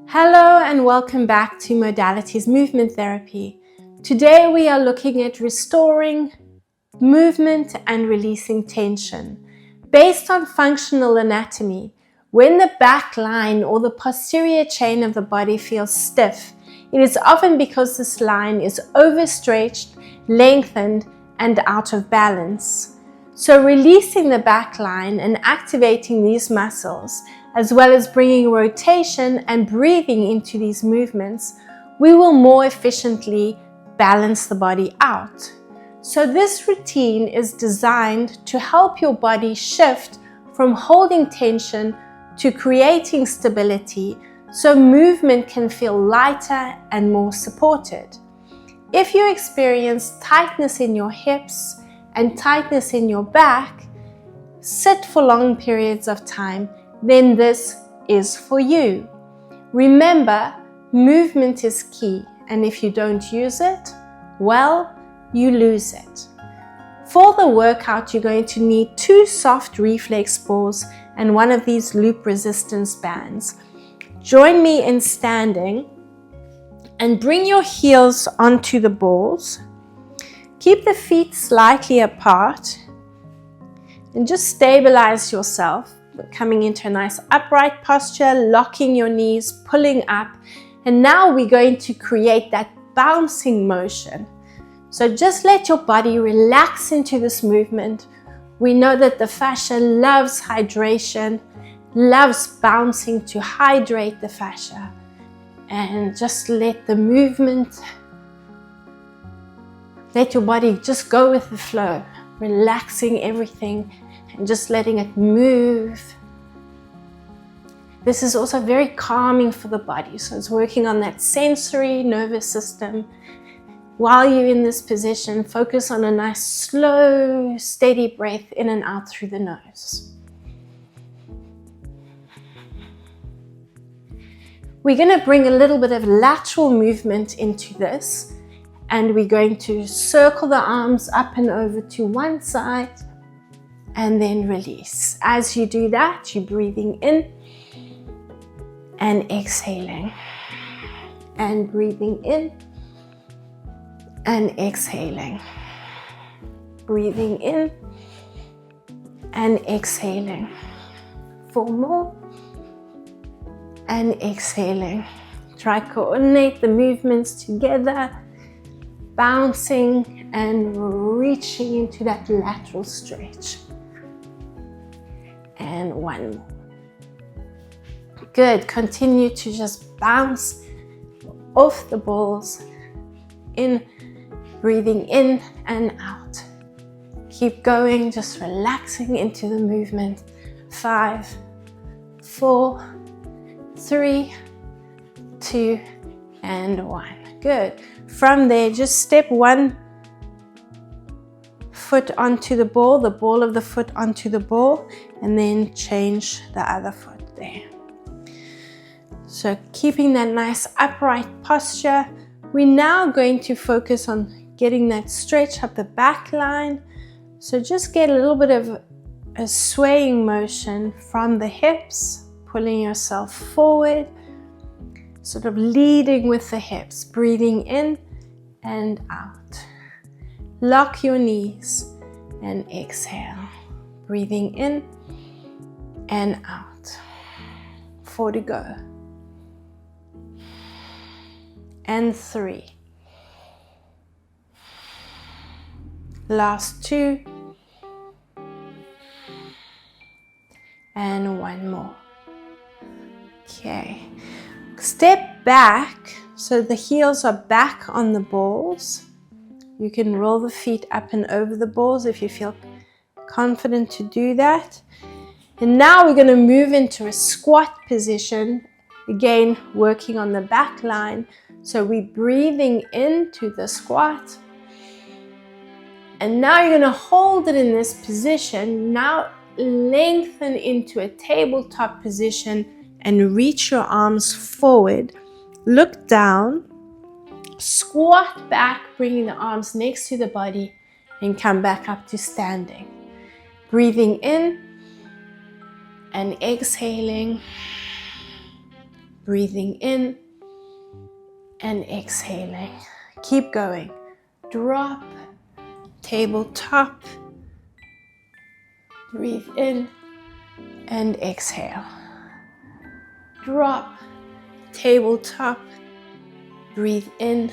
Hello and welcome back to Modalities Movement Therapy. Today we are looking at restoring movement and releasing tension. Based on functional anatomy, when the back line or the posterior chain of the body feels stiff, it is often because this line is overstretched, lengthened, and out of balance. So releasing the back line and activating these muscles, as well as bringing rotation and breathing into these movements, we will more efficiently balance the body out. So this routine is designed to help your body shift from holding tension to creating stability, so movement can feel lighter and more supported. If you experience tightness in your hips and tightness in your back, sit for long periods of time, then this is for you. Remember, movement is key, and if you don't use it, well, you lose it. For the workout, you're going to need 2 soft reflex balls and one of these loop resistance bands. Join me in standing and bring your heels onto the balls. Keep the feet slightly apart and just stabilize yourself, coming into a nice upright posture, locking your knees, pulling up. And now we're going to create that bouncing motion. So just let your body relax into this movement. We know that the fascia loves hydration, loves bouncing to hydrate the fascia. And just let the movement, let your body just go with the flow, relaxing everything and just letting it move. This is also very calming for the body, so it's working on that sensory nervous system. While you're in this position, focus on a nice slow, steady breath in and out through the nose. We're going to bring a little bit of lateral movement into this, and we're going to circle the arms up and over to one side and then release. As you do that, you're breathing in and exhaling, and breathing in and exhaling, breathing in and exhaling. 4 more, and exhaling. Try coordinate the movements together, bouncing and reaching into that lateral stretch. And 1 more. Good. Continue to just bounce off the balls, in, breathing in and out. Keep going, just relaxing into the movement. 5, 4, 3, 2, and 1. Good. From there, just step 1 foot onto the ball of the foot onto the ball, and then change the other foot there. So keeping that nice upright posture, we're now going to focus on getting that stretch up the back line. So just get a little bit of a swaying motion from the hips, pulling yourself forward, sort of leading with the hips, breathing in and out. Lock your knees and exhale, breathing in and out. 4 to go. And 3. Last 2. And 1 more. Okay. Step back so the heels are back on the balls. You can roll the feet up and over the balls if you feel confident to do that. And now we're going to move into a squat position, again working on the back line. So we're breathing into the squat. And now you're going to hold it in this position. Now lengthen into a tabletop position and reach your arms forward. Look down. Squat back, bringing the arms next to the body, and come back up to standing. Breathing in and exhaling. Breathing in and exhaling. Keep going. Drop, tabletop. Breathe in and exhale. Drop, tabletop. Breathe in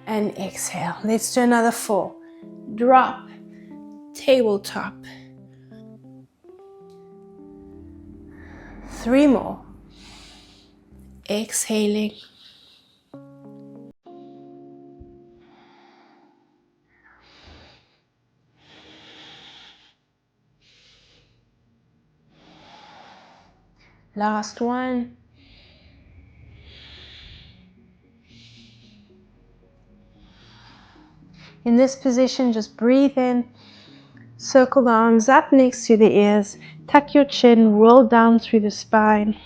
and exhale. Let's do another 4. Drop, tabletop. 3 more. Exhaling. Last one. In this position, just breathe in, circle the arms up next to the ears, tuck your chin, roll down through the spine,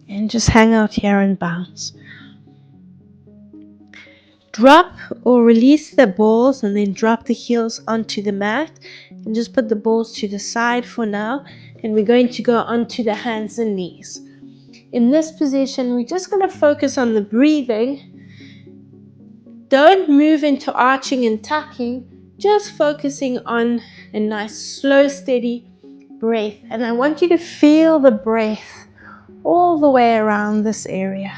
and just hang out here and bounce. Drop or release the balls and then drop the heels onto the mat and just put the balls to the side for now, and we're going to go onto the hands and knees. In this position, we're just going to focus on the breathing. Don't move into arching and tucking, just focusing on a nice slow steady breath, and I want you to feel the breath all the way around this area.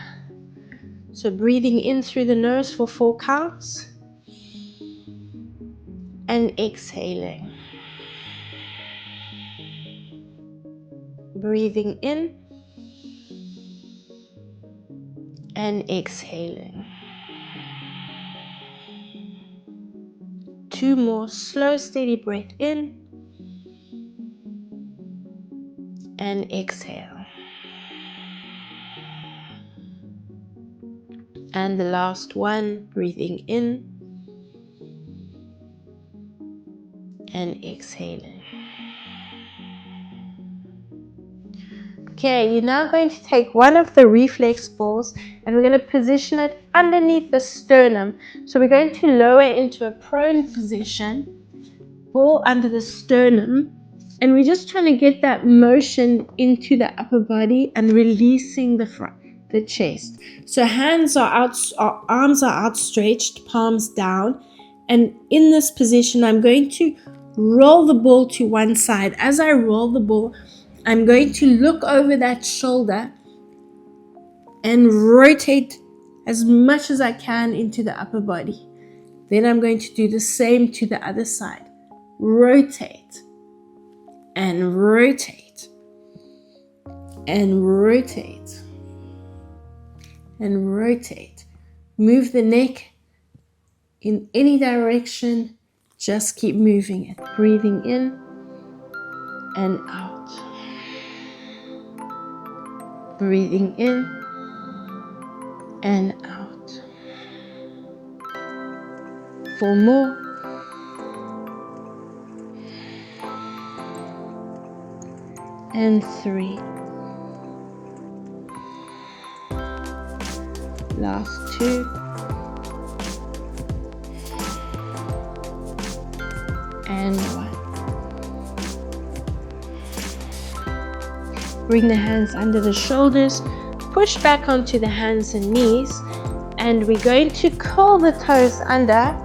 So breathing in through the nose for 4 counts and exhaling. Breathing in and exhaling. 2 more slow steady breath in and exhale. And the last one, breathing in and exhaling. Okay, you're now going to take one of the reflex balls and we're going to position it underneath the sternum. So we're going to lower into a prone position, ball under the sternum, and we're just trying to get that motion into the upper body and releasing the front, the chest. So hands are out, arms are outstretched, palms down, and in this position I'm going to roll the ball to one side. As I roll the ball, I'm going to look over that shoulder and rotate as much as I can into the upper body. Then I'm going to do the same to the other side. Rotate and rotate and rotate and rotate. Move the neck in any direction. Just keep moving it. Breathing in and out. Breathing in and out. 4 more. And 3. Last 2. And 1. Bring the hands under the shoulders, push back onto the hands and knees, and we're going to curl the toes under,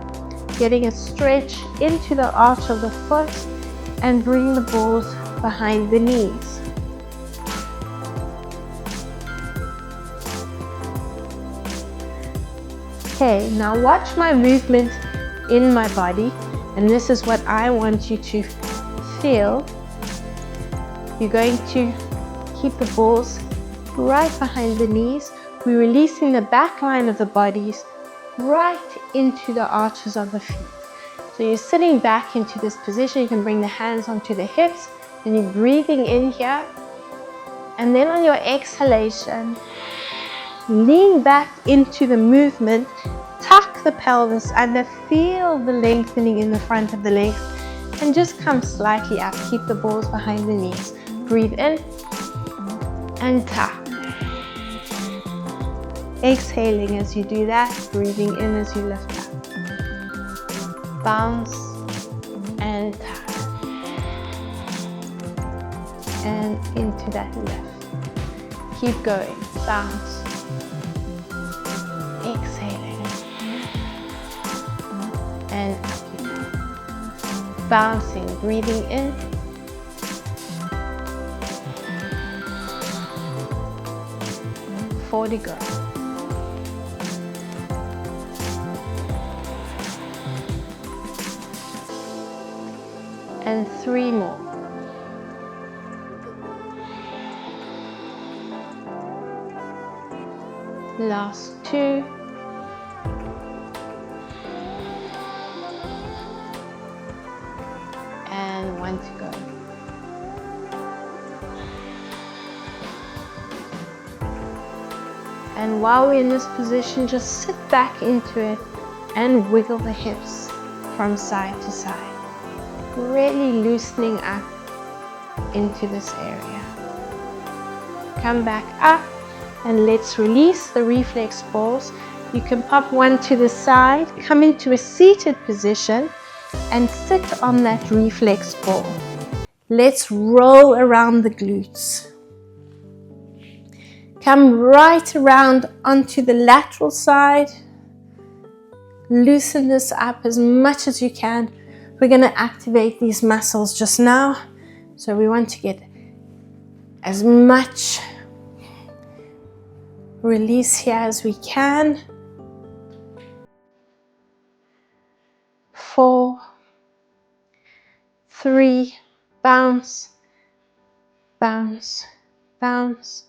getting a stretch into the arch of the foot, and bring the balls behind the knees. Okay, now watch my movement in my body, and this is what I want you to feel. You're going to keep the balls right behind the knees. We're releasing the back line of the bodies right into the arches of the feet. So you're sitting back into this position. You can bring the hands onto the hips and you're breathing in here. And then on your exhalation, lean back into the movement. Tuck the pelvis under. Feel the lengthening in the front of the legs. And just come slightly up. Keep the balls behind the knees. Breathe in and tuck. Exhaling as you do that, breathing in as you lift up. Bounce and tuck. and into that lift. Keep going, bounce. Exhaling. And up you go. Bouncing, breathing in. Forward to go. And 3 more. Last 2. And 1 to go. And while we're in this position, just sit back into it and wiggle the hips from side to side. Really loosening up into this area. Come back up and let's release the reflex balls. You can pop one to the side, come into a seated position and sit on that reflex ball. Let's roll around the glutes. Come right around onto the lateral side. Loosen this up as much as you can. We're going to activate these muscles just now. So we want to get as much release here as we can. 4, 3, bounce, bounce, bounce.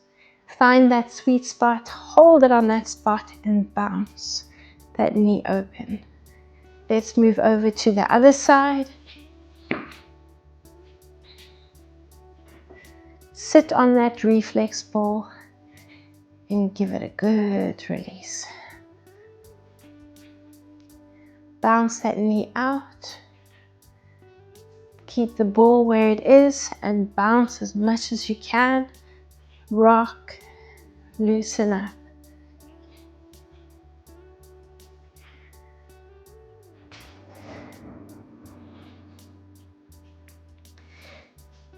Find that sweet spot, hold it on that spot and bounce that knee open. Let's move over to the other side. Sit on that reflex ball and give it a good release. Bounce that knee out. Keep the ball where it is and bounce as much as you can. Rock, loosen up.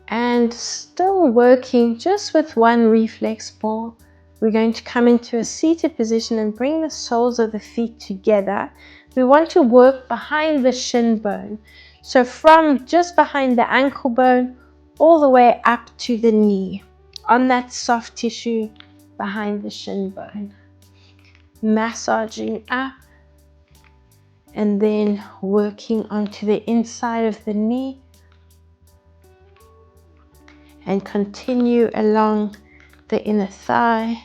And still working just with one reflex ball, we're going to come into a seated position and bring the soles of the feet together. We want to work behind the shin bone. So from just behind the ankle bone all the way up to the knee, on that soft tissue behind the shin bone. Massaging up and then working onto the inside of the knee and continue along the inner thigh.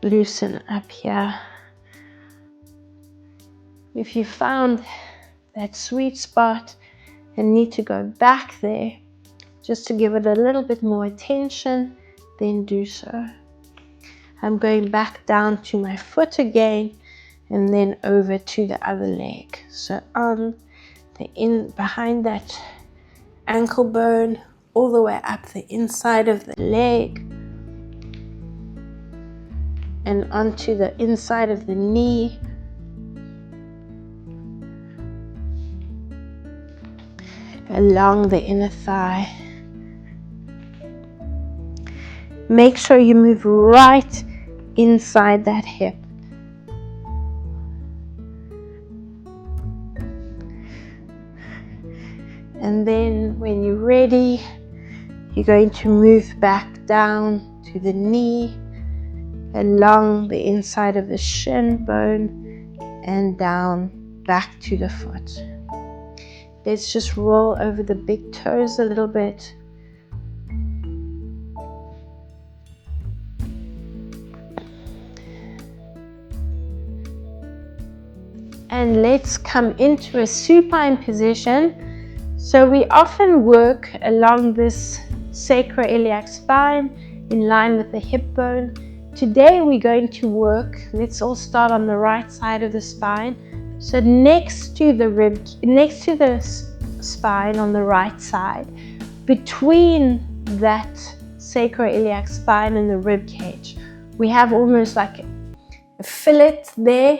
Loosen up here. If you found that sweet spot and need to go back there just to give it a little bit more attention, then do so. I'm going back down to my foot again and then over to the other leg. So on the behind that ankle bone all the way up the inside of the leg and onto the inside of the knee. Along the inner thigh. Make sure you move right inside that hip. And then when you're ready, you're going to move back down to the knee, along the inside of the shin bone, and down back to the foot. Let's just roll over the big toes a little bit. And let's come into a supine position. So we often work along this sacroiliac spine in line with the hip bone. Today we're going to work, let's all start on the right side of the spine. So next to the spine on the right side, between that sacroiliac spine and the rib cage, we have almost like a fillet there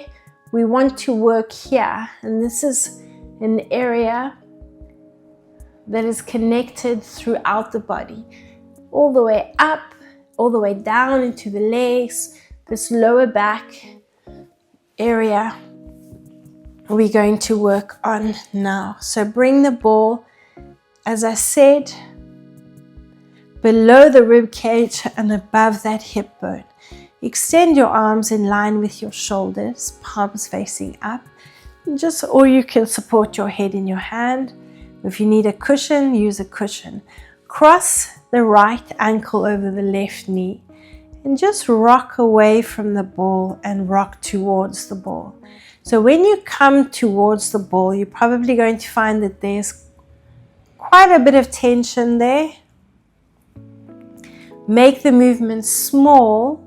we want to work here, and this is an area that is connected throughout the body, all the way up, all the way down into the legs, this lower back area we're going to work on now. So bring the ball, as I said, below the rib cage and above that hip bone. Extend your arms in line with your shoulders, palms facing up. Or you can support your head in your hand. If you need a cushion, use a cushion. Cross the right ankle over the left knee and just rock away from the ball and rock towards the ball. So when you come towards the ball, you're probably going to find that there's quite a bit of tension there. Make the movement small,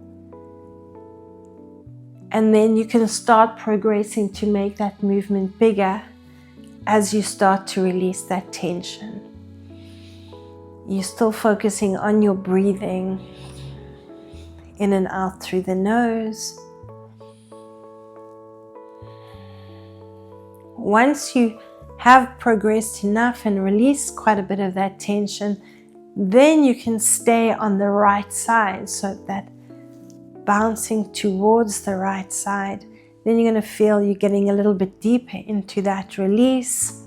and then you can start progressing to make that movement bigger as you start to release that tension. You're still focusing on your breathing in and out through the nose. Once you have progressed enough and released quite a bit of that tension, then you can stay on the right side, so that bouncing towards the right side. Then you're going to feel you're getting a little bit deeper into that release.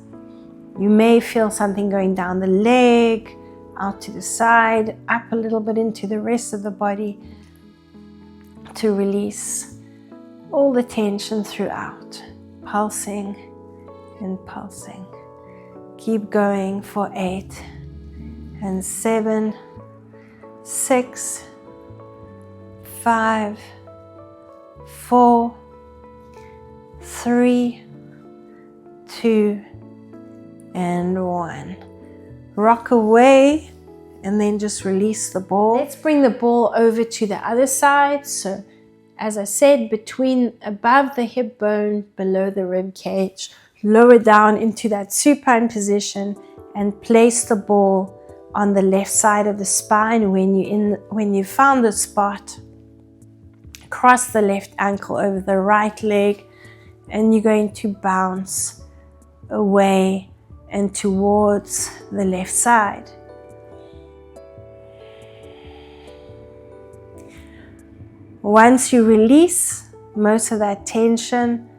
You may feel something going down the leg, out to the side, up a little bit into the rest of the body to release all the tension throughout. Pulsing and pulsing. Keep going for 8 and 7, 6, 5, 4, 3, 2, and 1. Rock away and then just release the ball. Let's bring the ball over to the other side. So as I said, above the hip bone, below the rib cage, lower down into that supine position and place the ball on the left side of the spine. When you found the spot, cross the left ankle over the right leg, and you're going to bounce away and towards the left side. Once you release most of that tension,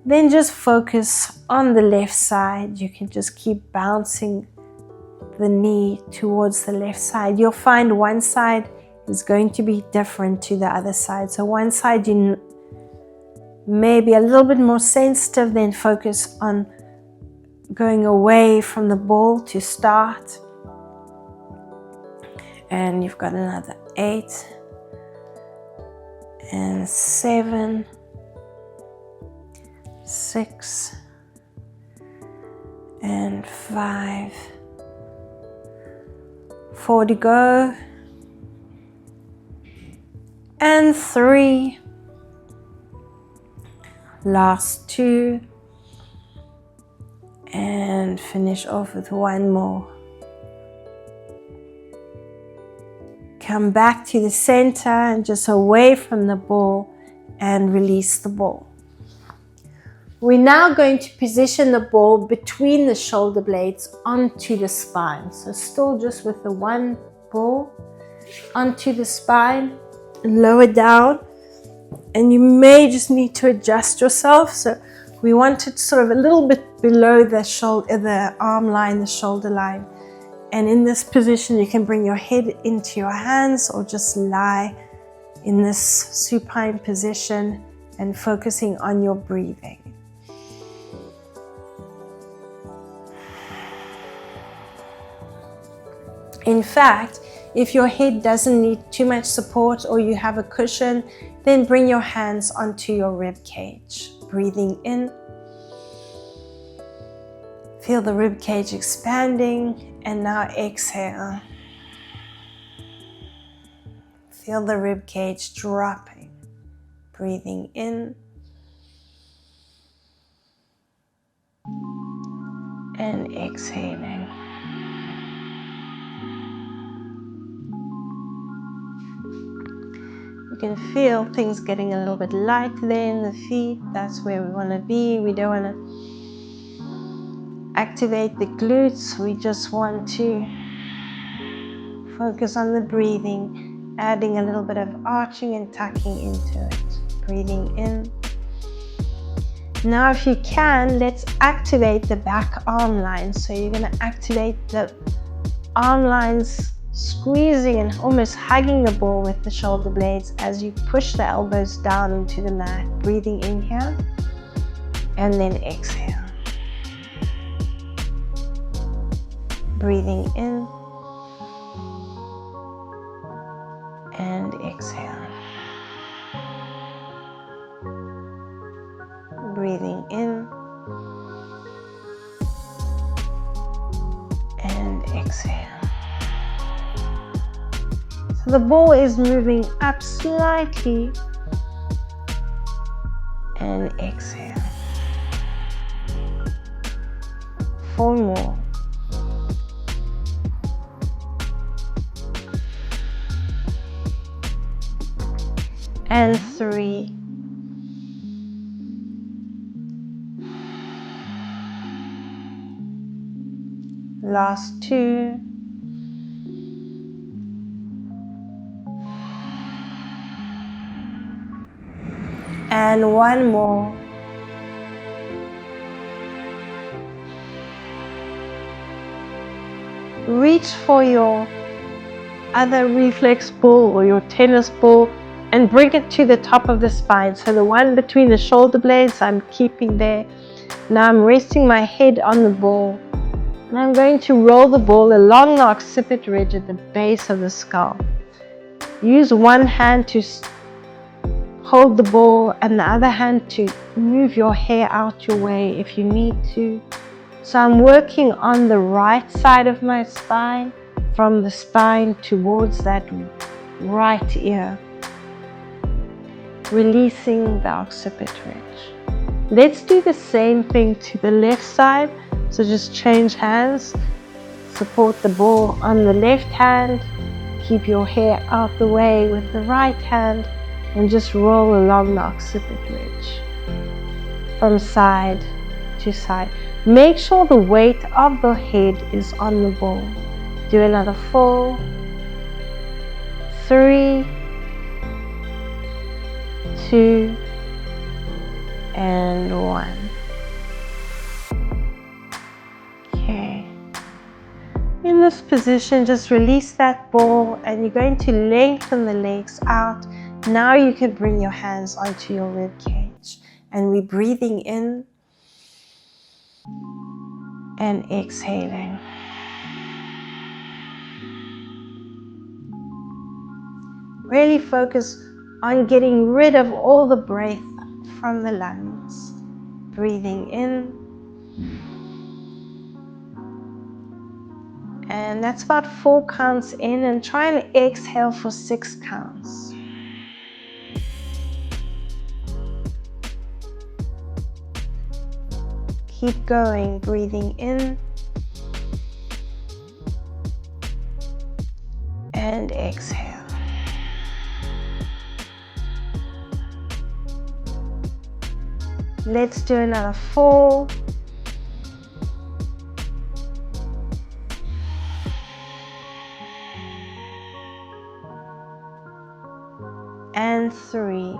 then just focus on the left side. You can just keep bouncing the knee towards the left side. You'll find one side is going to be different to the other side. So one side you may be a little bit more sensitive, then focus on going away from the ball to start. And you've got another 8 and 7, 6 and 5, 4 to go, and 3, last 2, and finish off with 1 more. Come back to the center and just away from the ball and release the ball. We're now going to position the ball between the shoulder blades onto the spine. So still just with the one ball onto the spine, lower down, and you may just need to adjust yourself. So we want it sort of a little bit below the shoulder, the arm line, the shoulder line. And in this position, you can bring your head into your hands or just lie in this supine position and focusing on your breathing. In fact, if your head doesn't need too much support or you have a cushion, then bring your hands onto your rib cage. Breathing in. Feel the rib cage expanding, and now exhale. Feel the rib cage dropping. Breathing in. And exhaling. You can feel things getting a little bit light there in the feet. That's where we want to be. We don't want to activate the glutes. We just want to focus on the breathing, adding a little bit of arching and tucking into it. Breathing in. Now if you can, let's activate the back arm lines. So you're going to activate the arm lines, squeezing and almost hugging the ball with the shoulder blades as you push the elbows down into the mat. Breathing in here and then exhale. Breathing in and exhale. Breathing in and exhale. So the ball is moving up slightly and exhale. 4 more. And 3. Last 2. And 1 more. Reach for your other reflex ball or your tennis ball and bring it to the top of the spine. So the one between the shoulder blades I'm keeping there. Now I'm resting my head on the ball and I'm going to roll the ball along the occiput ridge at the base of the skull. Use one hand to hold the ball and the other hand to move your hair out your way if you need to. So I'm working on the right side of my spine, from the spine towards that right ear, releasing the occiput ridge. Let's do the same thing to the left side. So just change hands, support the ball on the left hand, keep your hair out the way with the right hand, and just roll along the occiput ridge from side to side. Make sure the weight of the head is on the ball. Do another 4, 3, 2, and 1. Okay. In this position, just release that ball and you're going to lengthen the legs out. Now you can bring your hands onto your rib cage and we're breathing in and exhaling. Really focus on getting rid of all the breath from the lungs. Breathing in. And that's about 4 counts in, and try and exhale for 6 counts. Keep going, breathing in and exhale. Let's do another 4. And 3.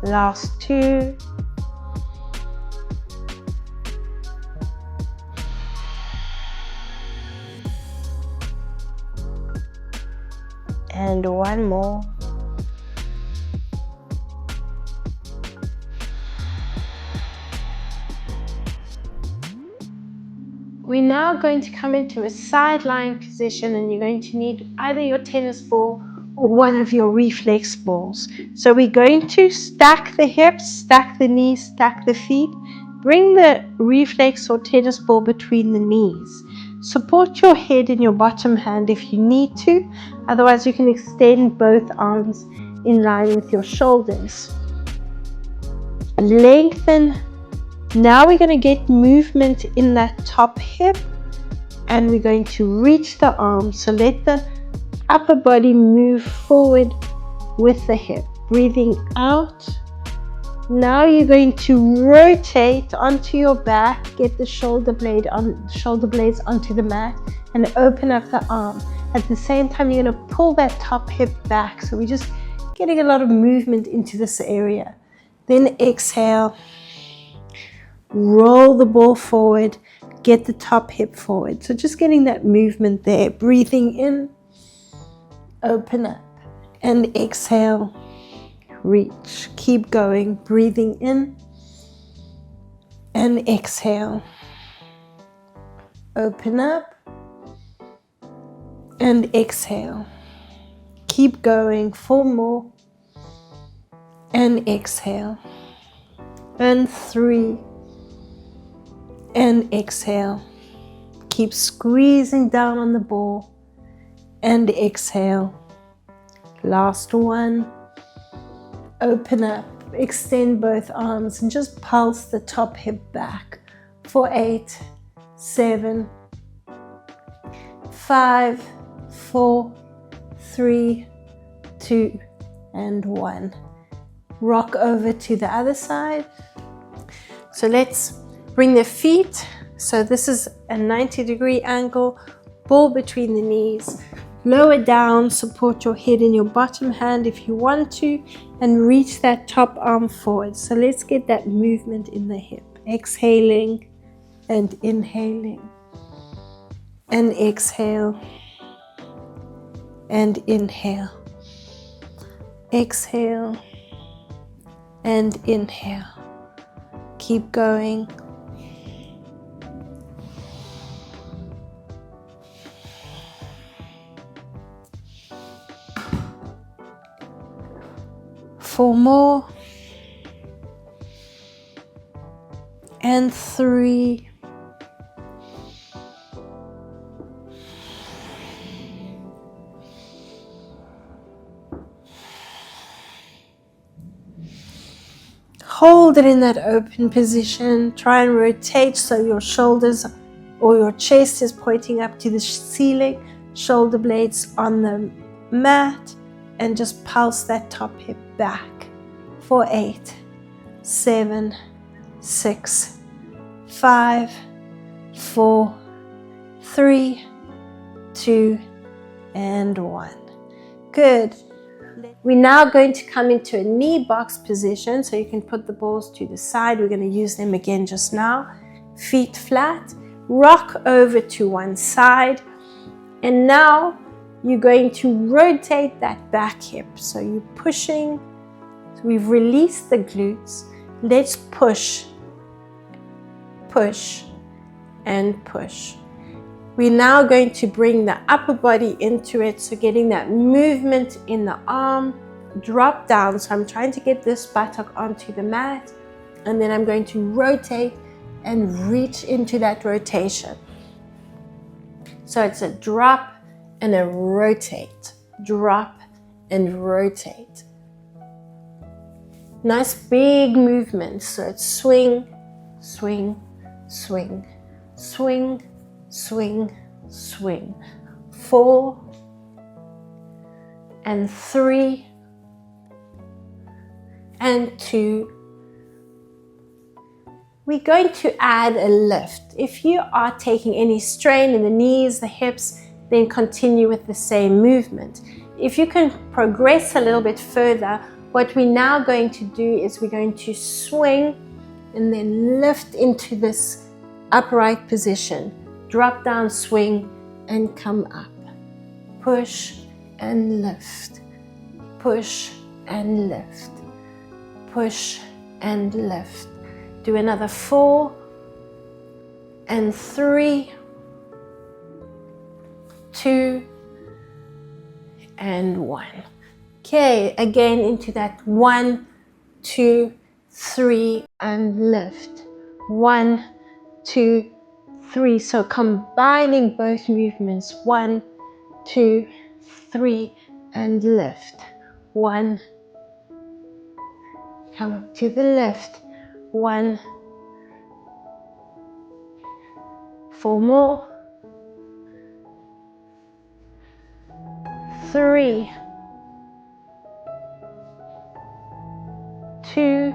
Last 2. And 1 more. We're now going to come into a side lying position, and you're going to need either your tennis ball or one of your reflex balls. So we're going to stack the hips, stack the knees, stack the feet. Bring the reflex or tennis ball between the knees. Support your head in your bottom hand if you need to. Otherwise, you can extend both arms in line with your shoulders. Lengthen Now we're going to get movement in that top hip, and we're going to reach the arm. So let the upper body move forward with the hip. Breathing out. Now you're going to rotate onto your back, get the shoulder blades onto the mat, and open up the arm. At the same time, you're going to pull that top hip back. So we're just getting a lot of movement into this area. Then exhale, roll the ball forward, get the top hip forward. So just getting that movement there. Breathing in, open up, and exhale. Reach, keep going, breathing in and exhale. Open up and exhale. Keep going, 4 more and exhale. And 3 and exhale. Keep squeezing down on the ball and exhale. Last one. Open up, extend both arms and just pulse the top hip back for 8, 7, 5, 4, 3, 2, and 1. Rock over to the other side. So let's bring the feet. So this is a 90-degree angle, ball between the knees. Lower down, support your head in your bottom hand if you want to, and reach that top arm forward. So let's get that movement in the hip. Exhaling and inhaling. And exhale and inhale. Exhale and inhale. Keep going. Four more, and 3, hold it in that open position. Try and rotate so your shoulders or your chest is pointing up to the ceiling, shoulder blades on the mat, and just pulse that top hip back for 8, 7, 6, 5, 4, 3, 2, and 1. Good. We're now going to come into a knee box position, so you can put the balls to the side. We're going to use them again just now. Feet flat, rock over to one side, and now you're going to rotate that back hip. So you're pushing. So we've released the glutes. Let's push, push, and push. We're now going to bring the upper body into it. So getting that movement in the arm, drop down. So I'm trying to get this buttock onto the mat, and then I'm going to rotate and reach into that rotation. So it's a drop and a rotate, drop and rotate. Nice big movement. So it's swing, swing, swing, swing, swing, swing. 4 and 3 and 2. We're going to add a lift. If you are taking any strain in the knees, the hips, then continue with the same movement. If you can progress a little bit further, what we're now going to do is we're going to swing and then lift into this upright position. Drop down, swing, and come up. Push and lift. Push and lift. Push and lift. Do another 4 and 3, 2, and 1. Okay, again into that 1, 2, 3, and lift. 1, 2, 3. So combining both movements. 1, 2, 3, and lift. 1. Come up to the left. 1, 4 more. 3, 2,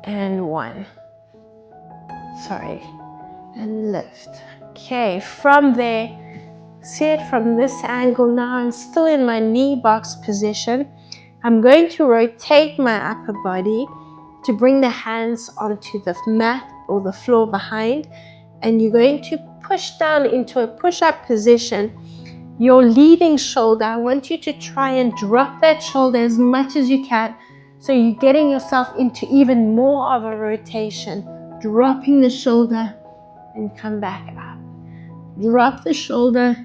and 1. Sorry, and lift. Okay, from there, see it from this angle now. I'm still in my knee box position. I'm going to rotate my upper body to bring the hands onto the mat or the floor behind, and you're going to push down into a push-up position. Your leading shoulder, I want you to try and drop that shoulder as much as you can, so you're getting yourself into even more of a rotation. Dropping the shoulder and come back up. Drop the shoulder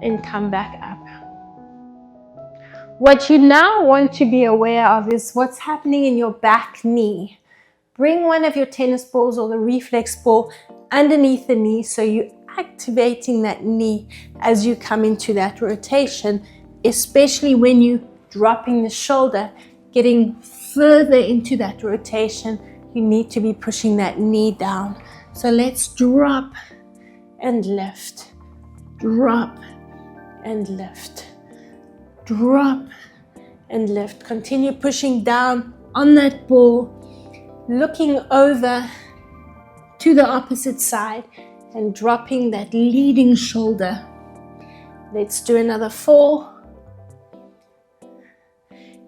and come back up. What you now want to be aware of is what's happening in your back knee. Bring one of your tennis balls or the reflex ball underneath the knee, so you're activating that knee as you come into that rotation, especially when you're dropping the shoulder, getting further into that rotation. You need to be pushing that knee down. So let's drop and lift, drop and lift, drop and lift. Continue pushing down on that ball, looking over to the opposite side and dropping that leading shoulder. Let's do another 4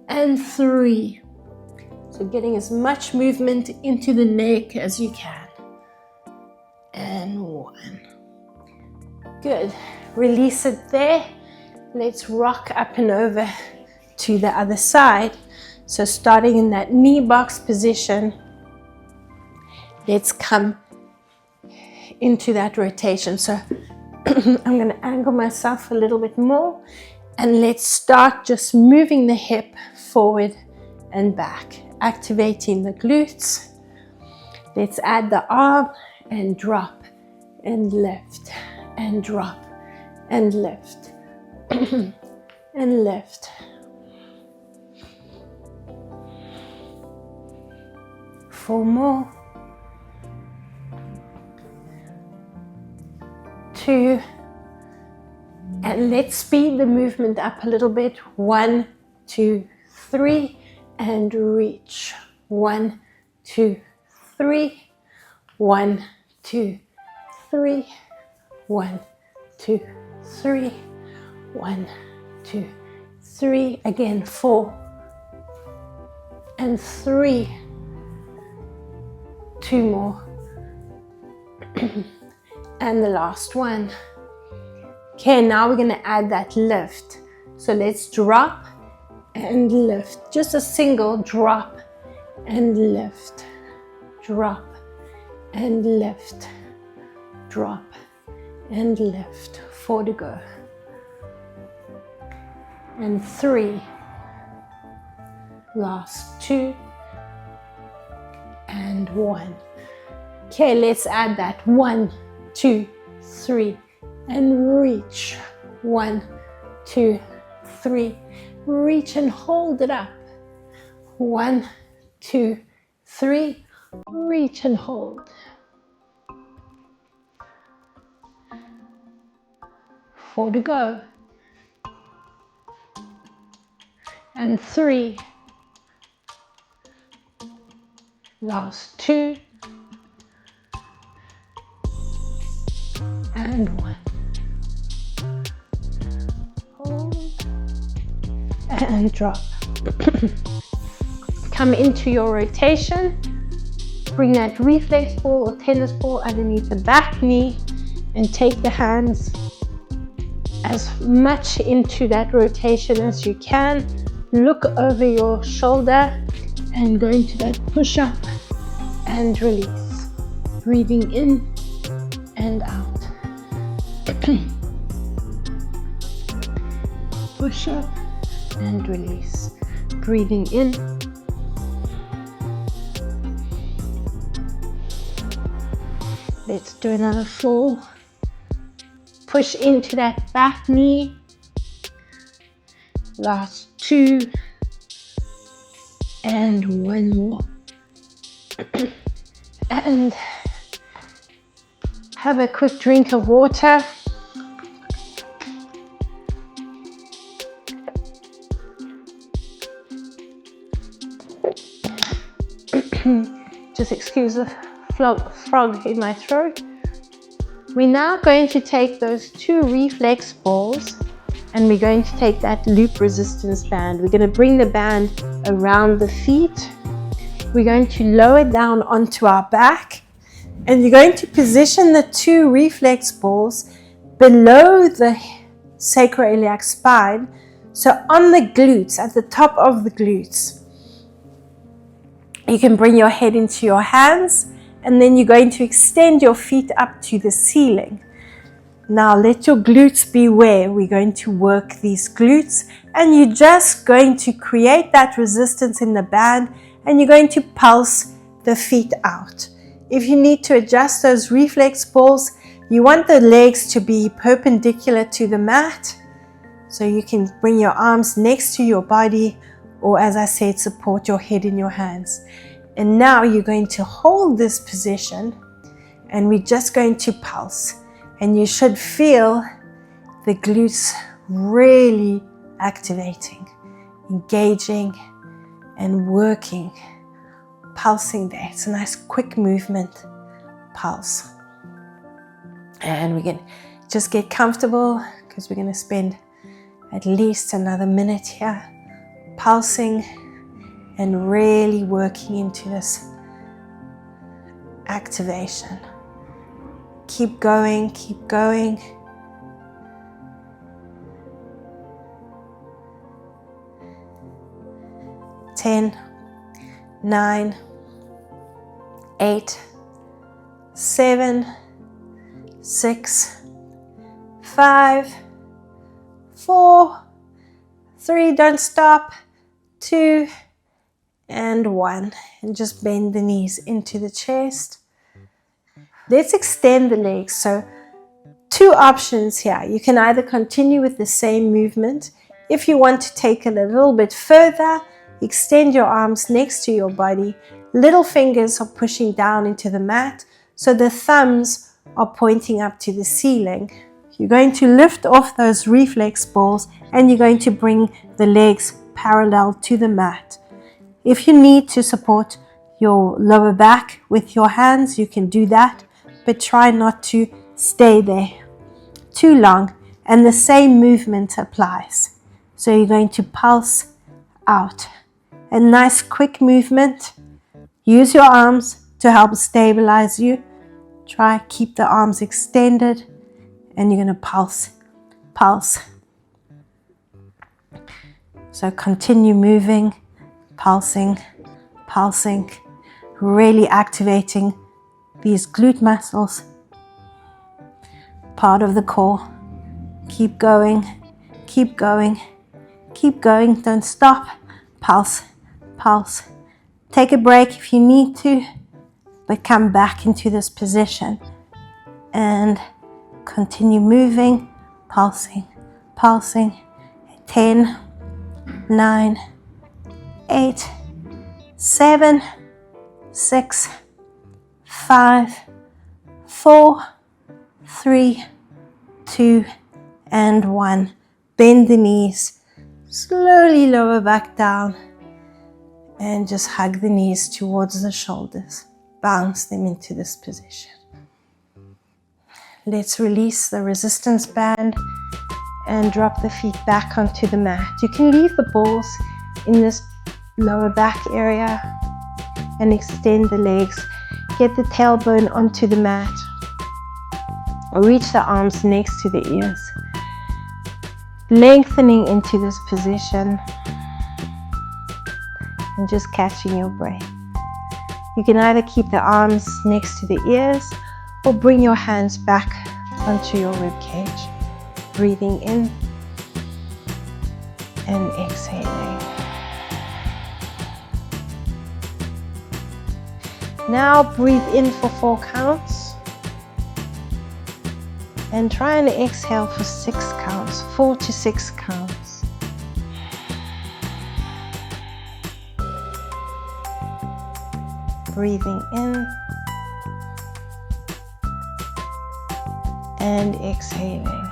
and 3. So getting as much movement into the neck as you can. And 1. Good. Release it there. Let's rock up and over to the other side. So starting in that knee box position, let's come into that rotation. So I'm going to angle myself a little bit more, and let's start just moving the hip forward and back, activating the glutes. Let's add the arm and drop and lift and drop and lift and lift. 4 more. 2, and let's speed the movement up a little bit. 1, 2, 3, and reach. 1, 2, 3, 1, 2, 3, 1, 2, 3, 1, 2, 3. Again, 4 and 3. 2 more. And the last one. Okay, now we're going to add that lift. So let's drop and lift. Just a single drop and lift. Drop and lift. Drop and lift. 4 to go. And 3. Last 2. And 1. Okay, let's add that 1, 2, 3, and reach. 1, 2, 3, reach and hold it up. 1, 2, 3, reach and hold. 4 to go. And 3. Last 2. And 1. Hold. And drop. Come into your rotation. Bring that reflex ball or tennis ball underneath the back knee and take the hands as much into that rotation as you can. Look over your shoulder and go into that push-up and release. Breathing in and out. Push up and release. Breathing in. Let's do another 4. Push into that back knee. Last 2. And 1 more. And Have a quick drink of water. Just excuse the frog in my throat. We're now going to take those 2 reflex balls and we're going to take that loop resistance band. We're going to bring the band around the feet. We're going to lower down onto our back and you're going to position the 2 reflex balls below the sacroiliac spine, so on the glutes, at the top of the glutes. You can bring your head into your hands and then you're going to extend your feet up to the ceiling. Now let your glutes be where we're going to work these glutes, and you're just going to create that resistance in the band and you're going to pulse the feet out. If you need to adjust those reflex balls, you want the legs to be perpendicular to the mat, so you can bring your arms next to your body, or as I said, support your head in your hands. And now you're going to hold this position and we're just going to pulse. And you should feel the glutes really activating, engaging and working, pulsing there. It's a nice quick movement, pulse. And we can just get comfortable because we're going to spend at least another minute here pulsing and really working into this activation. Keep going, keep going. Ten, 9, 8, 7, 6, 5, 4, 3, don't stop, 2, and 1. And just bend the knees into the chest. Let's extend the legs. So 2 options here. You can either continue with the same movement. If you want to take it a little bit further, extend your arms next to your body. Little fingers are pushing down into the mat, so the thumbs are pointing up to the ceiling. You're going to lift off those reflex balls and you're going to bring the legs parallel to the mat. If you need to support your lower back with your hands, you can do that, but try not to stay there too long, and the same movement applies. So you're going to pulse out. A nice quick movement. Use your arms to help stabilize you. Try keep the arms extended and you're going to pulse, pulse. So continue moving, pulsing, pulsing, really activating these glute muscles, part of the core. Keep going, keep going, keep going, don't stop. Pulse, pulse. Take a break if you need to, but come back into this position and continue moving, pulsing, pulsing. 10, 9, 8, 7, 6, 5, 4, 3, 2, and 1. Bend the knees, slowly lower back down, and just hug the knees towards the shoulders. Bounce them into this position. Let's release the resistance band and drop the feet back onto the mat. You can leave the balls in this lower back area and extend the legs. Get the tailbone onto the mat or reach the arms next to the ears. Lengthening into this position and just catching your breath. You can either keep the arms next to the ears or bring your hands back onto your rib cage. Breathing in and exhaling. Now breathe in for 4 counts and try and exhale for 6 counts, 4 to 6 counts. Breathing in and exhaling.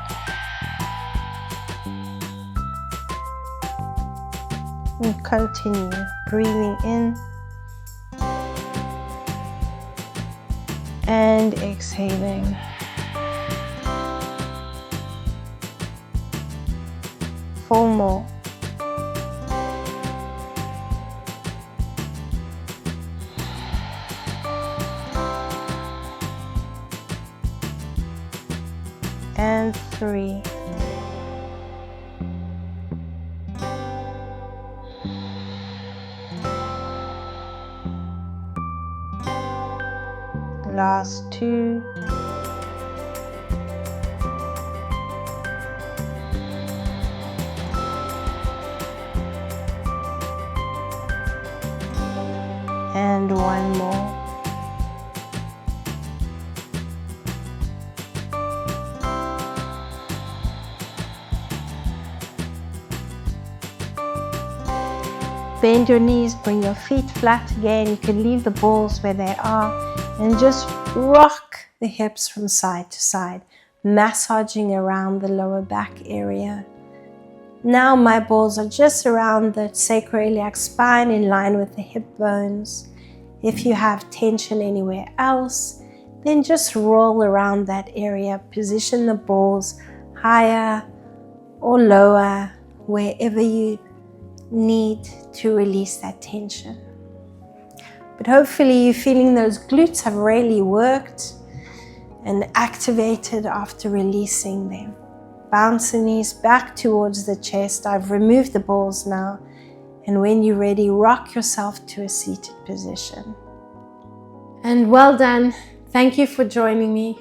And continue breathing in and exhaling. Four more. And 3. Last 2. And 1 more. Bend your knees, bring your feet flat again. You can leave the balls where they are and just rock the hips from side to side, massaging around the lower back area. Now my balls are just around the sacroiliac spine in line with the hip bones. If you have tension anywhere else, then just roll around that area. Position the balls higher or lower, wherever you need to release that tension. But hopefully you're feeling those glutes have really worked and activated after releasing them. Bounce the knees back towards the chest. I've removed the balls now. And when you're ready, rock yourself to a seated position. And well done. Thank you for joining me.